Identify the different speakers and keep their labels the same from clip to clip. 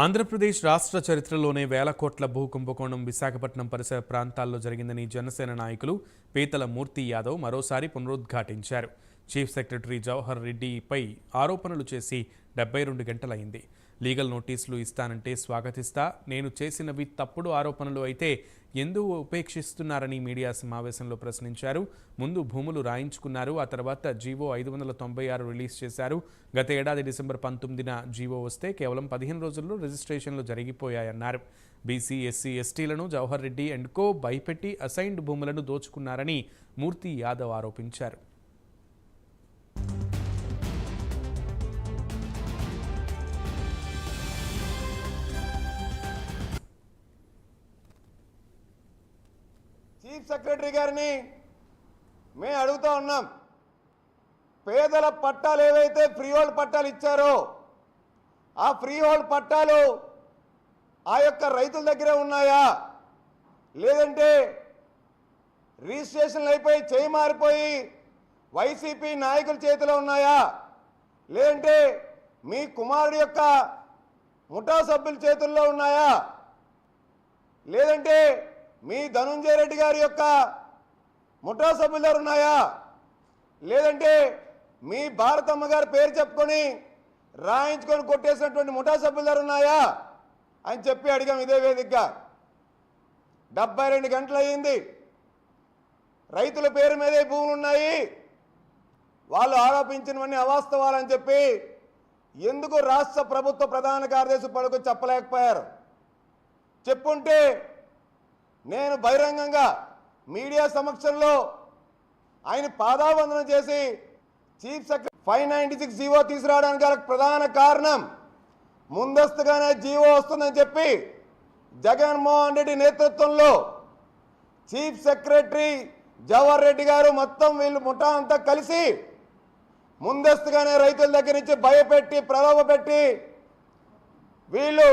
Speaker 1: ఆంధ్రప్రదేశ్ రాష్ట్ర చరిత్రలోనే వేల కోట్ల భూ కుంభకోణం విశాఖపట్నం పరిసర ప్రాంతాల్లో జరిగిందని జనసేన నాయకులు పీతల మూర్తి యాదవ్ మరోసారి పునరుద్ఘాటించారు. చీఫ్ సెక్రటరీ జవహర్ రెడ్డిపై ఆరోపణలు చేసి 72 గంటలైంది. లీగల్ నోటీసులు ఇస్తానంటే స్వాగతిస్తా, నేను చేసినవి తప్పుడు ఆరోపణలు అయితే ఎందుకు ఉపేక్షిస్తున్నారని మీడియా సమావేశంలో ప్రశ్నించారు. ముందు భూములు రాయించుకున్నారు, ఆ తర్వాత జీవో 596 రిలీజ్ చేశారు. గత ఏడాది డిసెంబర్ 19న జీవో వస్తే కేవలం 15 రోజుల్లో రిజిస్ట్రేషన్లు జరిగిపోయాయన్నారు. బీసీ, ఎస్సీ, ఎస్టీలను జవహర్ రెడ్డి అండ్ కో భయపెట్టి అసైన్డ్ భూములను దోచుకున్నారని మూర్తి యాదవ్ ఆరోపించారు.
Speaker 2: చీఫ్ సెక్రటరీ గారిని మేము అడుగుతూ ఉన్నాం, పేదల పట్టాలు ఏవైతే ఫ్రీ హోల్డ్ పట్టాలు ఇచ్చారో ఆ ఫ్రీ హోల్డ్ పట్టాలు ఆ యొక్క రైతుల దగ్గరే ఉన్నాయా, లేదంటే రిజిస్ట్రేషన్లు అయిపోయి చేయి మారిపోయి వైసీపీ నాయకుల చేతిలో ఉన్నాయా, లేదంటే మీ కుమారుడి యొక్క ముఠా సభ్యుల చేతుల్లో ఉన్నాయా, లేదంటే మీ ధనుంజయ రెడ్డి గారి యొక్క ముఠా సభ్యులు ఉన్నాయా, లేదంటే మీ భారతమ్మ గారి పేరు చెప్పుకొని రాయించుకొని కొట్టేసినటువంటి ముఠా సభ్యులు ఉన్నాయా అని చెప్పి అడిగాం. ఇదే వేదికగా 72 గంటలు అయ్యింది. రైతుల పేరు మీదే భూములు ఉన్నాయి, వాళ్ళు ఆరోపించినవన్నీ అవాస్తవాలని చెప్పి ఎందుకు రాష్ట్ర ప్రభుత్వ ప్రధాన కార్యదర్శి పడుకు చెప్పలేకపోయారు? చెప్పుంటే నేను బహిరంగంగా మీడియా సమక్షంలో ఆయన పాదావందనం చేసి చీఫ్ సెక్రటరీ 596 జీవో తీసుకురావడానికి గల ప్రధాన కారణం ముందస్తుగానే జీవో వస్తుందని చెప్పి జగన్మోహన్ రెడ్డి నేతృత్వంలో చీఫ్ సెక్రటరీ జవహర్ రెడ్డి గారు మొత్తం వీళ్ళు ముఠా అంతా కలిసి ముందస్తుగానే రైతుల దగ్గర నుంచి భయపెట్టి ప్రలోభపెట్టి వీళ్ళు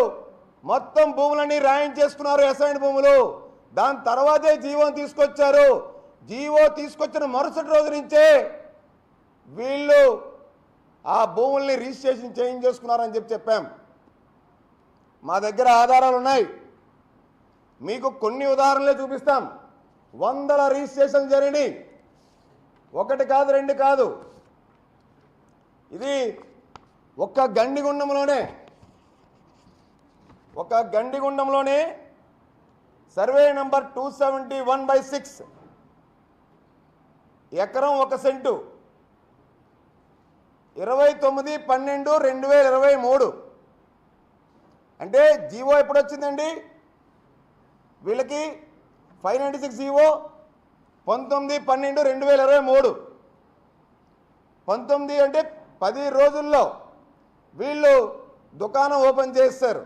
Speaker 2: మొత్తం భూములన్నీ రాయించేసుకున్నారు, అసైన్డ్ భూములు. దాని తర్వాతే జీవో తీసుకొచ్చారు. జీవో తీసుకొచ్చిన మరుసటి రోజు నుంచే వీళ్ళు ఆ భూముల్ని రిజిస్ట్రేషన్ చేంజ్ చేసుకున్నారని చెప్పాం. మా దగ్గర ఆధారాలు ఉన్నాయి, మీకు కొన్ని ఉదాహరణలే చూపిస్తాం. 100 రిజిస్ట్రేషన్ జరిగినాయి, ఒకటి కాదు రెండు కాదు. ఇది ఒక గండిగుండంలోనే సర్వే నంబర్ 271/6 ఎకరం 1 సెంటు 29/12/2023 అంటే జీవో ఎప్పుడు వచ్చిందండి వీళ్ళకి? 596 జీవో 19/12/2023. 19 అంటే 10 రోజుల్లో వీళ్ళు దుకాణం ఓపెన్ చేస్తారు.